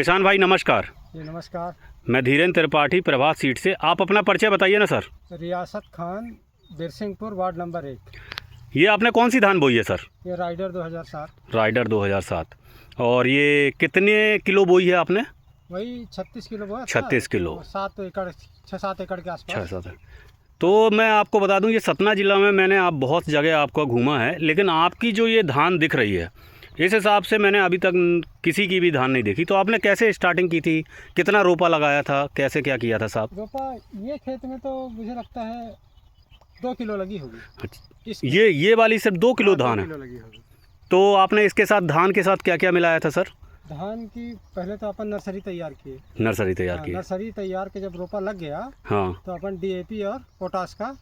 किसान भाई नमस्कार। जी नमस्कार। मैं धीरेन्द्र त्रिपाठी प्रभात सीट से। आप अपना परिचय बताइए ना सर। रियासत खान, बिरसिंहपुर, वार्ड नंबर 1। ये आपने कौन सी धान बोई है सर? ये राइडर 2007। राइडर 2007। और ये कितने किलो बोई है आपने? वही 36 किलो बोया था। 36 किलो। 7 एकड़ 6-7 एकड़ के आसपास। 6-7। तो मैं आपको बता दूं, ये सतना ज़िला में मैंने आप बहुत जगह आपका घूमा है, लेकिन आपकी जो ये धान दिख रही है, इस हिसाब से मैंने अभी तक किसी की भी धान नहीं देखी। तो आपने कैसे स्टार्टिंग की थी, कितना रोपा लगाया था, कैसे क्या किया था साहब? रोपा ये खेत में तो मुझे लगता है 2 किलो लगी होगी। ये वाली सिर्फ 2 किलो धान 2 है? किलो लगी होगी। तो आपने इसके साथ धान के साथ क्या क्या मिलाया था सर? धान की पहले तो अपन नर्सरी तैयार किए। नर्सरी तैयार की। नर्सरी तैयार के जब रोपा लग गया, हाँ, तो अपन DAP और पोटास का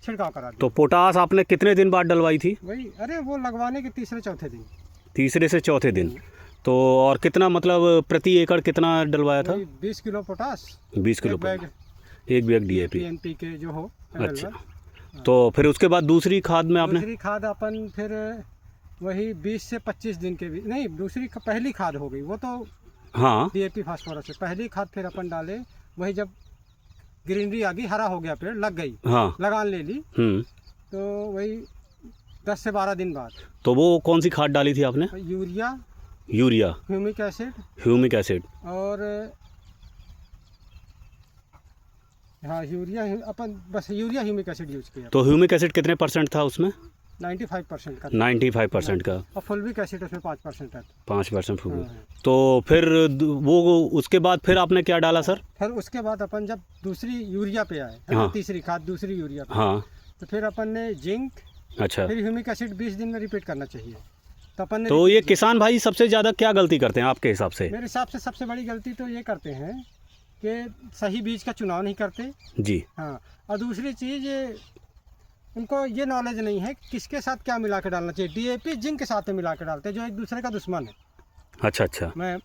छिड़काव करा दिया। तो पोटास आपने कितने दिन बाद डलवाई थी? वही वो लगवाने के तीसरे चौथे दिन। तीसरे से चौथे दिन। तो और कितना, मतलब प्रति एकड़ कितना डलवाया था? 20 किलो पोटास, 20 किलो बैग, एक बैग DAP। NPK जो हो। अच्छा, तो फिर उसके बाद दूसरी खाद में आपने? दूसरी खाद अपन फिर वही 20 से 25 दिन के भी नहीं, पहली खाद हो गई वो तो। हाँ, DAP फास्फोरस से पहली खाद फिर अपन डाले। वही जब ग्रीनरी आ गई, हरा हो गया पेड़, लग गई, हाँ, लगान ले ली, तो वही 10 से 12 दिन बाद। तो वो कौन सी खाद डाली थी आपने? यूरिया, ह्यूमिक एसिड और हाँ यूरिया, अपन बस यूरिया ह्यूमिक एसिड यूज किया। तो ह्यूमिक एसिड कितने % था उसमें? 95% का। 95% का। और फुल्विक एसिड उसमें 5% है। 5% फुल्विक। हाँ। तो फिर वो उसके बाद फिर आपने क्या डाला सर? फिर उसके बाद अपन जब दूसरी यूरिया पे आए, हाँ। तीसरी खाद दूसरी यूरिया पे, हाँ, तो फिर अपन ने जिंक, अच्छा, फिर ह्यूमिक एसिड 20 दिन में रिपीट करना चाहिए। तो अपन ने तो ये किसान भाई सबसे ज़्यादा क्या गलती करते हैं आपके हिसाब से? मेरे हिसाब से सबसे बड़ी गलती तो ये करते हैं कि सही बीज का चुनाव नहीं करते जी। हाँ। और दूसरी चीज़, उनको ये नॉलेज नहीं है किसके साथ क्या मिला के डालना चाहिए। DAP जिंक के साथ मिला के डालते हैं, जो एक दूसरे का दुश्मन है। अच्छा। मैं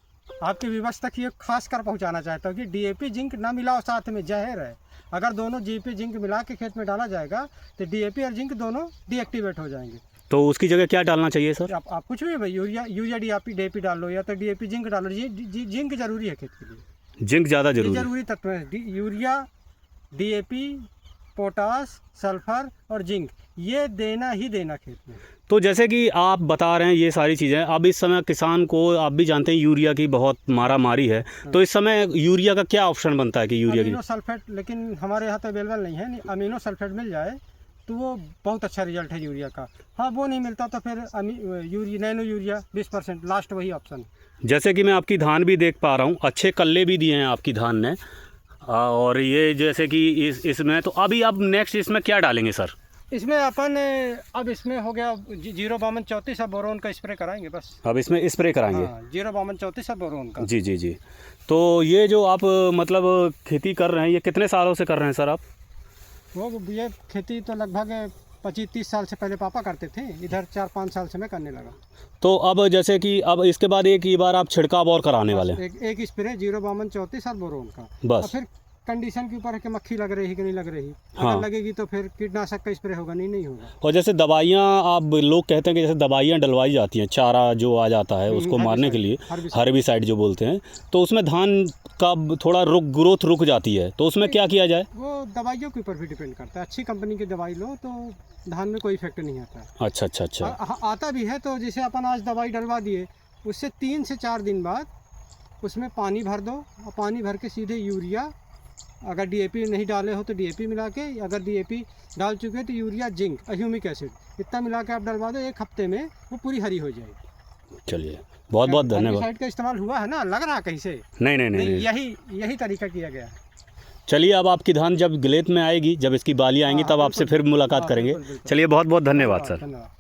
आपकी व्यवस्था की खास कर पहुंचाना चाहता हूँ कि DAP जिंक ना मिलाओ, साथ में जहर है। अगर दोनों DAP जिंक मिला के खेत में डाला जाएगा तो DAP और जिंक दोनों डीएक्टिवेट हो जाएंगे। तो उसकी जगह क्या डालना चाहिए सर? आप कुछ भी भाई, यूरिया DAP डाल लो, या तो DAP जिंक डाल लो। जिंक जरूरी है खेत के लिए, जिंक ज़्यादा जरूरी तत्व है। यूरिया, DAP, पोटास, सल्फर और जिंक, ये देना ही देना खेत में। तो जैसे कि आप बता रहे हैं ये सारी चीज़ें, अब इस समय किसान को, आप भी जानते हैं यूरिया की बहुत मारा मारी है, तो इस समय यूरिया का क्या ऑप्शन बनता है कि यूरिया की? अमीनो सल्फेट, लेकिन हमारे यहाँ तो अवेलेबल नहीं है। अमीनो सल्फेट मिल जाए तो वो बहुत अच्छा रिजल्ट है यूरिया का। हाँ, वो नहीं मिलता तो फिर नैनो यूरिया 20%, लास्ट वही ऑप्शन। जैसे कि मैं आपकी धान भी देख पा रहा हूँ, अच्छे कल्ले भी दिए हैं आपकी धान ने। और ये जैसे कि इसमें तो अभी अब नेक्स्ट इसमें क्या डालेंगे सर? इसमें अपन अब इसमें हो गया 05234 बोरोन का स्प्रे कराएंगे बस। अब इसमें स्प्रे कराएंगे? हाँ, 05234 बोरोन का। जी। तो ये जो आप मतलब खेती कर रहे हैं, ये कितने सालों से कर रहे हैं सर आप? ये खेती तो लगभग 25-30 साल से पहले पापा करते थे, इधर 4-5 साल से मैं करने लगा। तो अब जैसे कि अब इसके बाद एक ही बार आप छिड़काव और कराने वाले हैं? एक स्प्रे 05234 और बोरोन का बस। और फिर कंडीशन के ऊपर है कि मक्खी लग रही है कि नहीं लग रही। हाँ। अगर लगेगी तो फिर कीटनाशक का स्प्रे होगा, नहीं होगा। और जैसे दवाइयाँ, आप लोग कहते हैं कि जैसे दवाइयाँ डलवाई जाती हैं, चारा जो आ जाता है उसको मारने के लिए, हर्बिसाइड जो बोलते हैं, तो उसमें धान का थोड़ा ग्रोथ रुक जाती है, तो उसमें क्या किया जाए? वो दवाइयों के ऊपर भी डिपेंड करता है। अच्छी कंपनी की दवाई लो तो धान में कोई इफेक्ट नहीं आता है। अच्छा। आता भी है तो जैसे अपन आज दवाई डलवा दिए, उससे 3 से 4 दिन बाद उसमें पानी भर दो, और पानी भर के सीधे यूरिया, अगर DAP नहीं डाले हो तो DAP मिला के, अगर DAP डाल चुके तो यूरिया, जिंक, ह्यूमिक एसिड, इतना मिला के आप डलवा दो, 1 हफ्ते में वो पूरी हरी हो जाएगी। चलिए, बहुत धन्यवाद। हेर्बिसाइड का इस्तेमाल हुआ है ना, लग रहा कहीं से? नहीं। यही तरीका किया गया है। चलिए, अब आपकी धान जब गिलेत में आएगी, जब इसकी बाली आएंगी, तब आपसे फिर मुलाकात करेंगे। चलिए, बहुत धन्यवाद सर। धन्यवाद।